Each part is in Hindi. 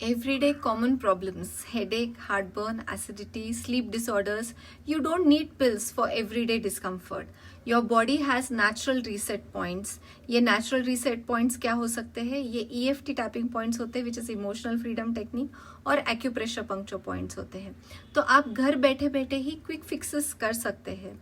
Everyday common problems, headache, heartburn, acidity, sleep disorders. You don't need pills for everyday discomfort. Your body has natural reset points. ये natural reset points क्या हो सकते हैं? ये EFT tapping points होते हैं, which is emotional freedom technique, और acupressure puncture points होते हैं. तो आप घर बैठे बैठे ही quick fixes कर सकते हैं.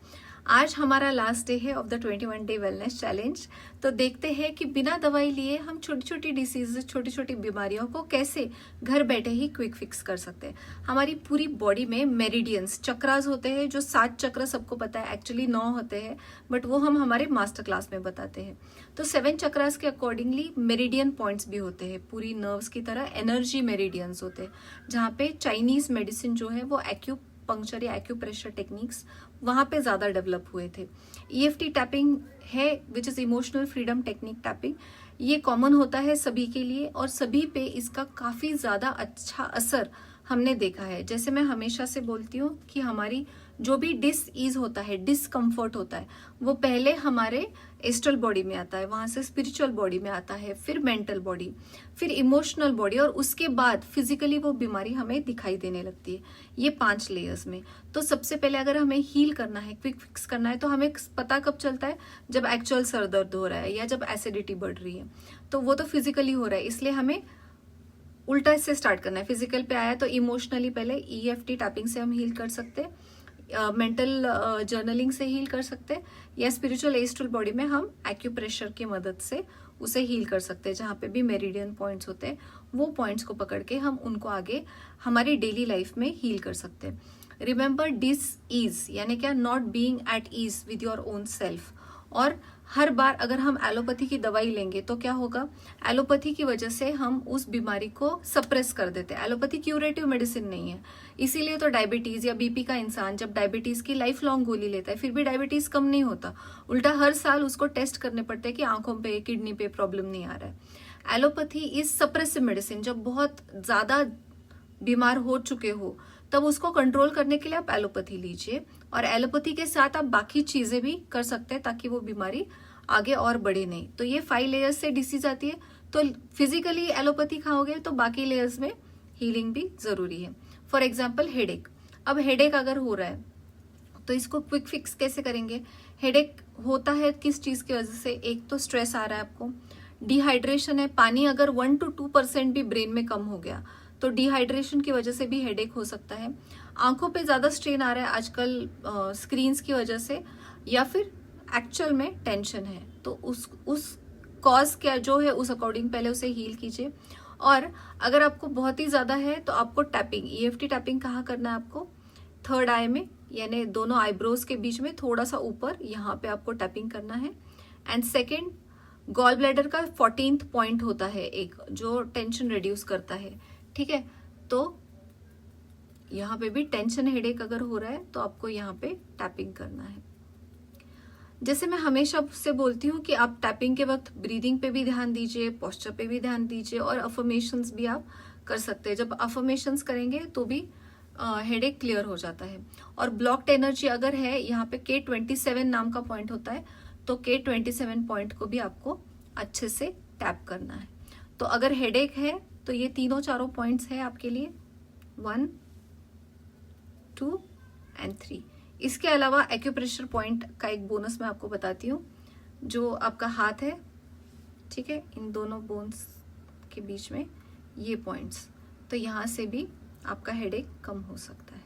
आज हमारा लास्ट डे है of the 21 day wellness challenge. तो देखते हैं कि बिना दवाई लिए हम छोटी छोटी डिसीजेस, छोटी छोटी बीमारियों को कैसे घर बैठे ही क्विक फिक्स कर सकते हैं. हमारी पूरी बॉडी में मेरिडियंस, चक्रास होते हैं, जो 7 चक्र सबको पता है, एक्चुअली 9 होते हैं, बट वो हम हमारे मास्टर क्लास में बताते हैं. तो 7 चक्रास के अकॉर्डिंगली मेरिडियन पॉइंट्स भी होते हैं, पूरी नर्व्स की तरह एनर्जी मेरिडियंस होते हैं, जहाँ पे चाइनीज मेडिसिन जो है वो पंक्चर या एक्यूप्रेशर टेक्निक्स वहां पे ज्यादा डेवलप हुए थे. EFT टैपिंग है which is emotional freedom technique tapping. ये कॉमन होता है सभी के लिए और सभी पे इसका काफी ज्यादा अच्छा असर हमने देखा है. जैसे मैं हमेशा से बोलती हूँ कि हमारी जो भी डिसईज होता है, डिसकंफर्ट होता है, वो पहले हमारे एस्ट्रल बॉडी में आता है, वहां से स्पिरिचुअल बॉडी में आता है, फिर मेंटल बॉडी, फिर इमोशनल बॉडी, और उसके बाद फिजिकली वो बीमारी हमें दिखाई देने लगती है. ये 5 लेयर्स में. तो सबसे पहले अगर हमें हील करना है, क्विक फिक्स करना है, तो हमें पता कब चलता है? जब एक्चुअल सर दर्द हो रहा है या जब एसिडिटी बढ़ रही है. तो वो तो फिजिकली हो रहा है, इसलिए हमें उल्टा से स्टार्ट करना है. फिजिकल पे आया तो इमोशनली पहले EFT टैपिंग से हम हील कर सकते हैं, मेंटल जर्नलिंग से हील कर सकते हैं, या स्पिरिचुअल एस्ट्रल बॉडी में हम एक्यूप्रेशर की मदद से उसे हील कर सकते हैं. जहाँ पे भी मेरिडियन पॉइंट्स होते हैं, वो पॉइंट्स को पकड़ के हम उनको आगे हमारी डेली लाइफ में हील कर सकते हैं. रिमेंबर डिस ईज यानी क्या? Not being at ease with your own self. और हर बार अगर हम एलोपैथी की दवाई लेंगे तो क्या होगा? एलोपैथी की वजह से हम उस बीमारी को सप्रेस कर देते हैं. एलोपैथी क्यूरेटिव मेडिसिन नहीं है, इसीलिए तो डायबिटीज या बीपी का इंसान जब डायबिटीज की लाइफ लॉन्ग गोली लेता है फिर भी डायबिटीज कम नहीं होता. उल्टा हर साल उसको टेस्ट करने पड़ते हैं कि आंखों पे, किडनी पे प्रॉब्लम नहीं आ रहा है. Allopathy is suppressive medicine. जब बहुत ज्यादा बीमार हो चुके हो तब उसको कंट्रोल करने के लिए आप एलोपैथी लीजिए, और एलोपैथी के साथ आप बाकी चीजें भी कर सकते हैं ताकि वो बीमारी आगे और बढ़े नहीं. तो ये 5 लेयर्स से डिसीज आती है, तो फिजिकली एलोपैथी खाओगे तो बाकी लेयर्स में हीलिंग भी जरूरी है. For example headache. अब हेडेक अगर हो रहा है तो इसको क्विक फिक्स कैसे करेंगे? हेडेक होता है किस चीज की वजह से? एक तो स्ट्रेस आ रहा है आपको, डिहाइड्रेशन है, पानी अगर 1 to 2% भी ब्रेन में कम हो गया तो डिहाइड्रेशन की वजह से भी हेडेक हो सकता है. आंखों पे ज्यादा स्ट्रेन आ रहा है आजकल स्क्रीन्स की वजह से, या फिर एक्चुअल में टेंशन है, तो उस कॉज क्या जो है उस अकॉर्डिंग पहले उसे हील कीजिए. और अगर आपको बहुत ही ज्यादा है तो आपको टैपिंग, EFT टैपिंग कहाँ करना है आपको? 3rd आई में, यानी दोनों आईब्रोज के बीच में थोड़ा सा ऊपर, यहाँ पे आपको टैपिंग करना है. एंड सेकेंड, गॉल ब्लैडर का 14th पॉइंट होता है एक, जो टेंशन रिड्यूस करता है. ठीक है, तो यहाँ पे भी टेंशन, हेडेक अगर हो रहा है तो आपको यहाँ पे टैपिंग करना है. जैसे मैं हमेशा से बोलती हूँ कि आप टैपिंग के वक्त ब्रीदिंग पे भी ध्यान दीजिए, पोस्चर पे भी ध्यान दीजिए, और अफर्मेशंस भी आप कर सकते हैं. जब अफर्मेशंस करेंगे तो भी हेडेक क्लियर हो जाता है. और ब्लॉक्ड एनर्जी अगर है, यहाँ पे K27 नाम का पॉइंट होता है, तो K27 पॉइंट को भी आपको अच्छे से टैप करना है. तो अगर हेडेक है तो ये तीनों चारों पॉइंट्स है आपके लिए, 1, 2 एंड 3. इसके अलावा एक्यूप्रेशर पॉइंट का एक बोनस मैं आपको बताती हूँ. जो आपका हाथ है, ठीक है, इन दोनों बोन्स के बीच में ये पॉइंट्स, तो यहाँ से भी आपका हेडेक कम हो सकता है.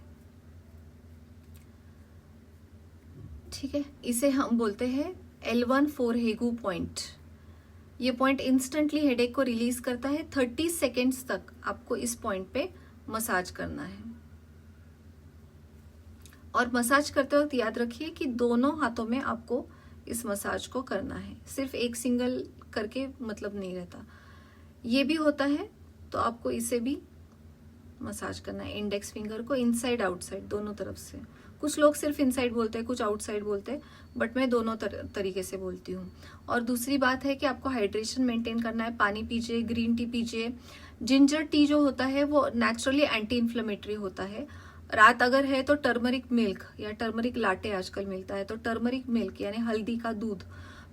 ठीक है, इसे हम बोलते हैं L1 फोरहेगु पॉइंट. ये पॉइंट इंस्टेंटली हेडेक को रिलीज करता है. 30 सेकेंड्स तक आपको इस पॉइंट पे मसाज करना है. और मसाज करते वक्त याद रखिए कि दोनों हाथों में आपको इस मसाज को करना है, सिर्फ एक सिंगल करके मतलब नहीं रहता. ये भी होता है तो आपको इसे भी मसाज करना है, इंडेक्स फिंगर को इनसाइड आउटसाइड दोनों तरफ से. कुछ लोग सिर्फ इनसाइड बोलते हैं, कुछ आउटसाइड बोलते हैं, बट मैं दोनों तरीके से बोलती हूँ. और दूसरी बात है कि आपको हाइड्रेशन मेंटेन करना है. पानी पीजिए, ग्रीन टी पीजिए. जिंजर टी जो होता है वो नेचुरली एंटी इन्फ्लेमेटरी होता है. रात अगर है तो टर्मरिक मिल्क या टर्मरिक लाटे आजकल मिलता है, तो टर्मरिक मिल्क यानी हल्दी का दूध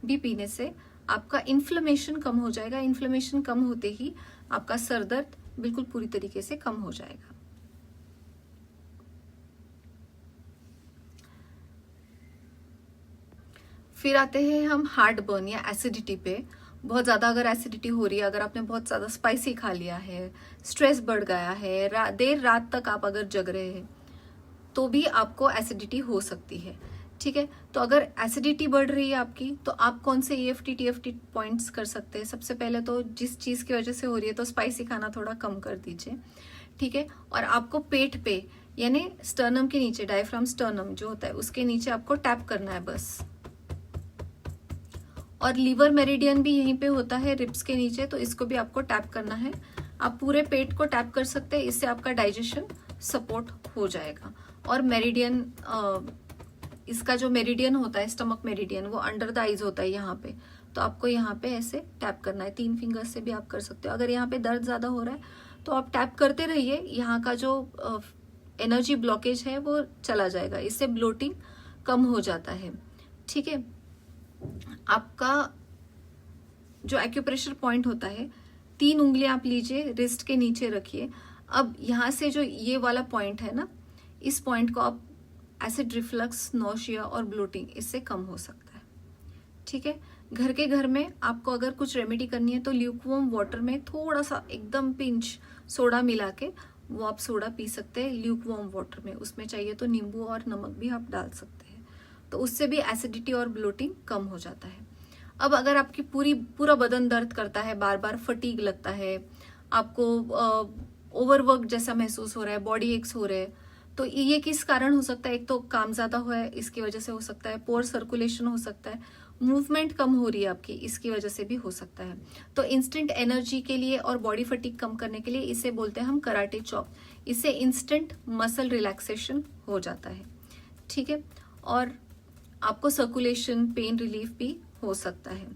भी पीने से आपका इन्फ्लेमेशन कम हो जाएगा. इन्फ्लेमेशन कम होते ही आपका सर दर्द बिल्कुल पूरी तरीके से कम हो जाएगा। फिर आते हैं हम हार्ट बर्न या एसिडिटी पे। बहुत ज़्यादा अगर एसिडिटी हो रही है, अगर आपने बहुत ज़्यादा स्पाइसी खा लिया है, स्ट्रेस बढ़ गया है, देर रात तक आप अगर जग रहे हैं, तो भी आपको एसिडिटी हो सकती है। ठीक है, तो अगर एसिडिटी बढ़ रही है आपकी, तो आप कौन से EFT TFT पॉइंट्स कर सकते हैं। सबसे पहले तो जिस चीज़ की वजह से हो रही है, तो स्पाइसी खाना थोड़ा कम कर दीजिए। ठीक है, और आपको पेट पे यानी स्टर्नम के नीचे, डायफ्राम स्टर्नम जो होता है उसके नीचे आपको टैप करना है बस। और लीवर मेरिडियन भी यहीं पे होता है रिब्स के नीचे, तो इसको भी आपको टैप करना है। आप पूरे पेट को टैप कर सकते हैं, इससे आपका डाइजेशन सपोर्ट हो जाएगा। और मेरिडियन, इसका जो मेरिडियन होता है स्टमक मेरिडियन, वो अंडर द आइज होता है यहाँ पे, तो आपको यहाँ पे ऐसे टैप करना है। 3 फिंगर्स से भी आप कर सकते हो। अगर यहाँ पे दर्द ज्यादा हो रहा है तो आप टैप करते रहिए, यहाँ का जो एनर्जी ब्लॉकेज है वो चला जाएगा, इससे ब्लोटिंग कम हो जाता है। ठीक है, आपका जो एक्यूप्रेशर पॉइंट होता है, 3 उंगलियां आप लीजिए, रिस्ट के नीचे रखिए। अब यहां से जो ये वाला पॉइंट है ना, इस पॉइंट को आप एसिड रिफ्लक्स, नोशिया और ब्लोटिंग, इससे कम हो सकता है। ठीक है, घर में आपको अगर कुछ रेमेडी करनी है तो ल्यूकवार्म वाटर में थोड़ा सा एकदम पिंच सोडा मिला के वो आप सोडा पी सकते हैं ल्यूकवार्म वाटर में। उसमें चाहिए तो नींबू और नमक भी आप डाल सकते हैं, तो उससे भी एसिडिटी और ब्लोटिंग कम हो जाता है। अब अगर आपकी पूरा बदन दर्द करता है, बार बार फटीग लगता है, आपको ओवरवर्क जैसा महसूस हो रहा है, बॉडी एक्स हो रहे हैं, तो ये किस कारण हो सकता है। एक तो काम ज्यादा हुआ है, इसकी वजह से हो सकता है। पोर सर्कुलेशन हो सकता है, मूवमेंट कम हो रही है आपकी, इसकी वजह से भी हो सकता है। तो इंस्टेंट एनर्जी के लिए और बॉडी फटीग कम करने के लिए इसे बोलते हैं हम कराटे चॉप। इससे इंस्टेंट मसल रिलैक्सेशन हो जाता है। ठीक है, और आपको सर्कुलेशन, पेन रिलीफ भी हो सकता है।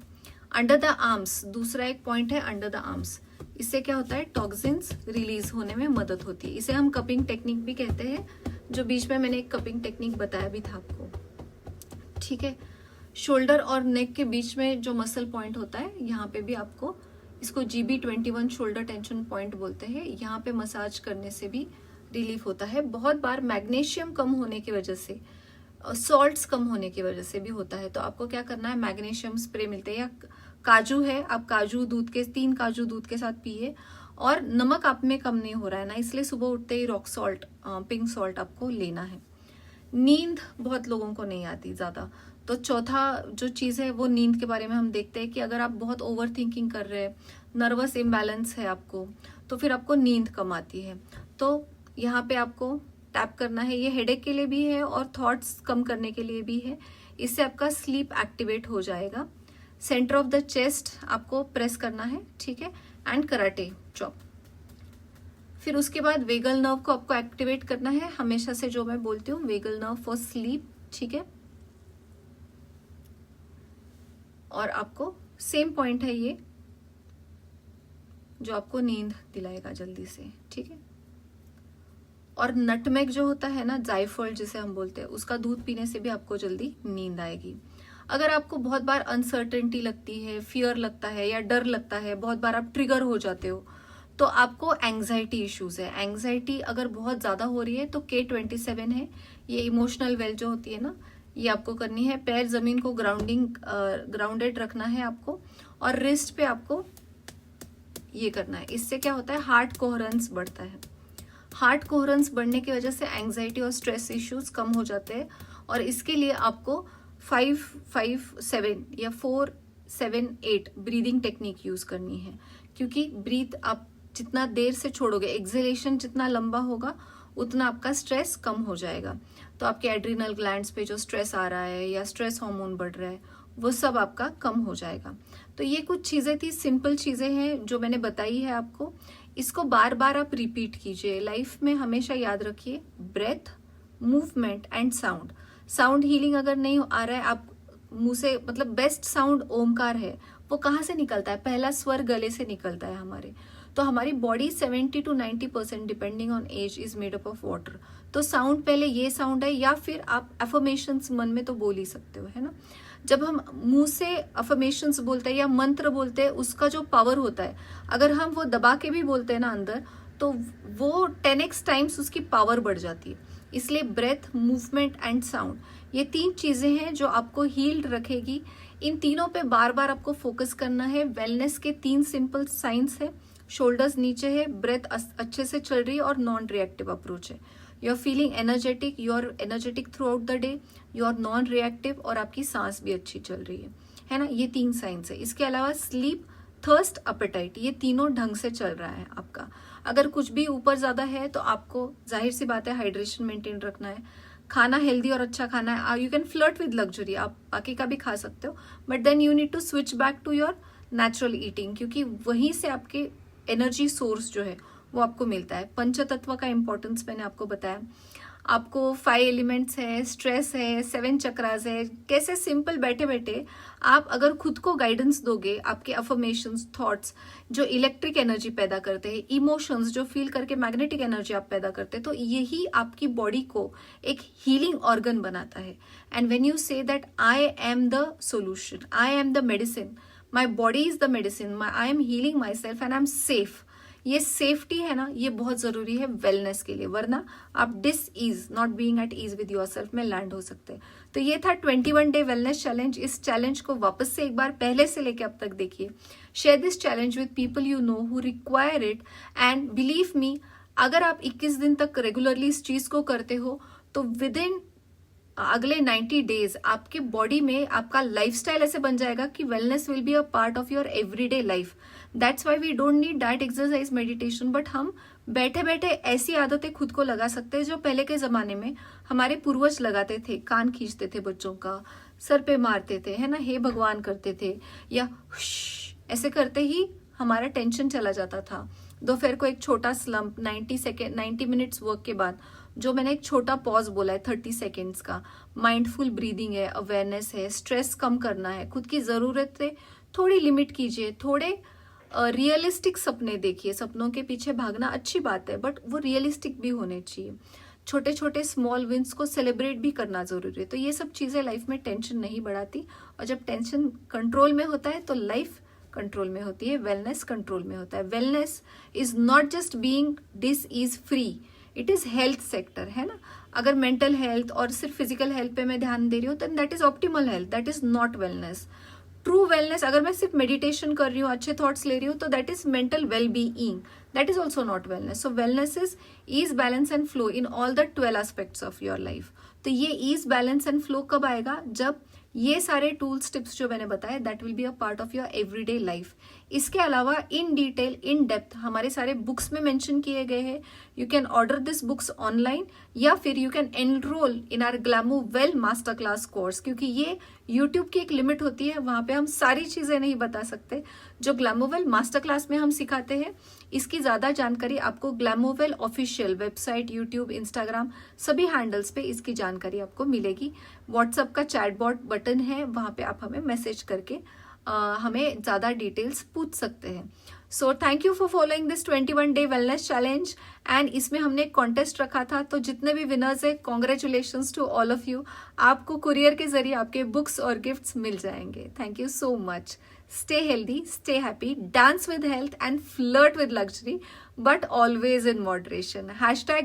अंडर द आर्म्स, दूसरा एक पॉइंट है अंडर द आर्म्स। इससे क्या होता है, टॉक्सिन्स रिलीज होने में मदद होती है। इसे हम कपिंग टेक्निक भी कहते हैं, जो बीच में मैंने एक कपिंग टेक्निक बताया भी था आपको। ठीक है, शोल्डर और नेक के बीच में जो मसल पॉइंट होता है, यहाँ पे भी आपको, इसको GB21 शोल्डर टेंशन पॉइंट बोलते हैं। यहाँ पे मसाज करने से भी रिलीफ होता है। बहुत बार मैग्नीशियम कम होने की वजह से, सॉल्ट्स कम होने की वजह से भी होता है, तो आपको क्या करना है, मैग्नीशियम स्प्रे मिलते हैं, या काजू है, आप काजू दूध के 3 काजू दूध के साथ पिए। और नमक आप में कम नहीं हो रहा है ना, इसलिए सुबह उठते ही रॉक सॉल्ट, पिंक सॉल्ट आपको लेना है। नींद बहुत लोगों को नहीं आती ज्यादा, तो चौथा जो चीज है वो नींद के बारे में हम देखते हैं कि अगर आप बहुत ओवर थिंकिंग कर रहे हैं, नर्वस इम्बैलेंस है आपको, तो फिर आपको नींद कम आती है। तो यहाँ पे आपको टैप करना है। ये हेडेक के लिए भी है और थॉट्स कम करने के लिए भी है। इससे आपका स्लीप एक्टिवेट हो जाएगा। सेंटर ऑफ द चेस्ट आपको प्रेस करना है। ठीक है, एंड कराटे चॉप। फिर उसके बाद वेगल नर्व को आपको एक्टिवेट करना है, हमेशा से जो मैं बोलती हूँ, वेगल नर्व फॉर स्लीप। ठीक है, और आपको सेम पॉइंट है ये, जो आपको नींद दिलाएगा जल्दी से। ठीक है, और नटमेग जो होता है ना, जायफल जिसे हम बोलते हैं, उसका दूध पीने से भी आपको जल्दी नींद आएगी। अगर आपको बहुत बार अनसर्टेनिटी लगती है, फियर लगता है या डर लगता है, बहुत बार आप ट्रिगर हो जाते हो, तो आपको एंग्जाइटी इश्यूज है। एंग्जाइटी अगर बहुत ज्यादा हो रही है तो K27 है, ये इमोशनल वेल जो होती है ना, ये आपको करनी है। पैर जमीन को ग्राउंडेड रखना है आपको, और रिस्ट पे आपको ये करना है। इससे क्या होता है, हार्ट कोहेरेंस बढ़ता है। हार्ट कोहेरेंस बढ़ने की वजह से एंग्जाइटी और स्ट्रेस इश्यूज कम हो जाते हैं। और इसके लिए आपको 5-5-7 या 4-7-8 ब्रीदिंग टेक्निक यूज करनी है, क्योंकि ब्रीथ आप जितना देर से छोड़ोगे, एक्सेलेशन जितना लंबा होगा, उतना आपका स्ट्रेस कम हो जाएगा। तो आपके एड्रिनल ग्लैंड्स पे जो स्ट्रेस आ रहा है या स्ट्रेस हार्मोन बढ़ रहा है, वो सब आपका कम हो जाएगा। तो ये कुछ चीजें थी, सिंपल चीजें हैं जो मैंने बताई है आपको। इसको बार बार आप रिपीट कीजिए। लाइफ में हमेशा याद रखिए, breath, movement and sound. Sound healing अगर नहीं आ रहा है, आप मुंह से, मतलब बेस्ट साउंड ओमकार है। वो कहाँ से निकलता है, पहला स्वर गले से निकलता है हमारे। तो हमारी body 70 to 90% depending on age is made up of water. तो साउंड पहले ये साउंड है, या फिर आप एफर्मेशंस मन में तो बोल ही सकते हो, है ना। जब हम मुंह से अफर्मेशंस बोलते हैं या मंत्र बोलते हैं, उसका जो पावर होता है, अगर हम वो दबा के भी बोलते हैं ना अंदर, तो वो 10x टाइम्स उसकी पावर बढ़ जाती है। इसलिए ब्रेथ, मूवमेंट एंड साउंड, ये 3 चीजें हैं जो आपको हील्ड रखेगी। इन तीनों पे बार बार आपको फोकस करना है। वेलनेस के 3 सिंपल साइंस है, शोल्डर्स नीचे है, ब्रेथ अच्छे से चल रही है और नॉन रिएक्टिव अप्रोच है। You are feeling energetic, you are energetic throughout the day, you are non reactive, और आपकी सांस भी अच्छी चल रही है ना। ये 3 साइंस है। इसके अलावा स्लीप, थर्स्ट, अपेटाइट, ये तीनों ढंग से चल रहा है आपका। अगर कुछ भी ऊपर ज्यादा है तो आपको जाहिर सी बात है हाइड्रेशन मेंटेन रखना है, खाना हेल्दी और अच्छा खाना है। You can flirt with luxury, आप बाकी का भी खा सकते हो, but then you need to switch back to your natural eating, क्योंकि वहीं से आपके एनर्जी सोर्स जो है वो आपको मिलता है। पंचतत्व का इंपॉर्टेंस मैंने आपको बताया। आपको 5 एलिमेंट्स है, स्ट्रेस है, 7 चक्रास है। कैसे सिंपल बैठे बैठे आप अगर खुद को गाइडेंस दोगे, आपके अफर्मेशंस, थॉट्स जो इलेक्ट्रिक एनर्जी पैदा करते हैं, इमोशंस जो फील करके मैग्नेटिक एनर्जी आप पैदा करते हैं, तो यही आपकी बॉडी को एक हीलिंग ऑर्गन बनाता है। And when you say that I am the solution, I am the medicine, my body is the medicine, I am healing my self and I am safe, ये सेफ्टी है ना, ये बहुत जरूरी है वेलनेस के लिए, वरना आप dis ease, not being at ease with yourself में लैंड हो सकते हैं। तो ये था 21 डे वेलनेस चैलेंज। इस चैलेंज को वापस से एक बार पहले से लेके अब तक देखिए। Share this challenge with people you know who require it, and believe me, अगर आप 21 दिन तक रेगुलरली इस चीज को करते हो तो विद इन अगले 90 डेज आपके बॉडी में आपका लाइफस्टाइल ऐसे बन जाएगा कि wellness will be a part of your everyday life. That's why we don't need diet, exercise, meditation, but हम बैठे बैठे ऐसी आदतें खुद को लगा सकते हैं जो पहले के जमाने में हमारे पूर्वज लगाते थे। कान खींचते थे बच्चों का, सर पे मारते थे, है ना, हे भगवान करते थे, या ऐसे करते ही हमारा टेंशन चला जाता था। दोपहर को एक छोटा स्लम्प, 90 मिनट्स वर्क के बाद जो मैंने एक छोटा पॉज बोला है 30 सेकेंड्स का, माइंडफुल ब्रीदिंग है, अवेयरनेस है, स्ट्रेस कम करना है, खुद की जरूरतें थोड़ी लिमिट कीजिए, थोड़े रियलिस्टिक सपने देखिए। सपनों के पीछे भागना अच्छी बात है, बट वो रियलिस्टिक भी होने चाहिए। छोटे छोटे स्मॉल विंस को सेलिब्रेट भी करना जरूरी है। तो ये सब चीजें लाइफ में टेंशन नहीं बढ़ाती, और जब टेंशन कंट्रोल में होता है तो लाइफ कंट्रोल में होती है, वेलनेस कंट्रोल में होता है। Wellness is not just being dish is free, it is health sector, है ना। अगर मेंटल हेल्थ और सिर्फ फिजिकल हेल्थ पे मैं ध्यान दे रही हूँ, then that is optimal health, that is not wellness. True wellness, अगर मैं सिर्फ मेडिटेशन कर रही हूँ, अच्छे थॉट्स ले रही हूँ, तो that is mental well being, that is also not wellness. So wellness is ease, balance and flow in all the 12 aspects of your life. तो ये ईज, बैलेंस एंड फ्लो कब आएगा? जब ये सारे टूल्स, टिप्स जो मैंने बताए, that will be a part of your everyday life. इसके अलावा इन डिटेल, इन डेप्थ हमारे सारे बुक्स में मेंशन किए गए हैं। You can order this books online, या फिर you can enrol in our Glamowell master class course, क्योंकि ये यूट्यूब की एक लिमिट होती है, वहां पे हम सारी चीजें नहीं बता सकते जो ग्लैमोवेल मास्टर क्लास में हम सिखाते हैं। इसकी ज्यादा जानकारी आपको ग्लैमोवेल ऑफिशियल वेबसाइट, यूट्यूब, इंस्टाग्राम, सभी हैंडल्स पे इसकी जानकारी आपको मिलेगी। व्हाट्सएप का चैटबॉट बटन है, वहां पे आप हमें मैसेज करके हमें ज्यादा डिटेल्स पूछ सकते हैं। So thank you for following this 21 day wellness challenge. And इसमें हमने एक कॉन्टेस्ट रखा था, तो जितने भी विनर्स है, congratulations to all of you. आपको कुरियर के जरिए आपके बुक्स और गिफ्ट्स मिल जाएंगे। Thank you so much. Stay healthy, stay happy, dance with health and flirt with luxury, but always in moderation.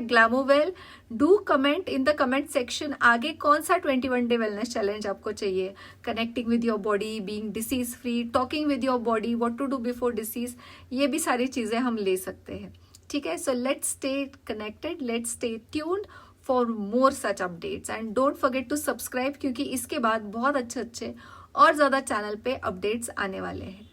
#Glamovell. Do comment in the comment section आगे कौन सा 21 day wellness challenge आपको चाहिए। Connecting with your body, being disease free, talking with your body, what to do before disease, ये भी सारी चीजें हम ले सकते हैं। ठीक है, so let's stay connected, let's stay tuned for more such updates and don't forget to subscribe, क्योंकि इसके बाद बहुत अच्छे और ज्यादा चैनल पे अपडेट्स आने वाले हैं।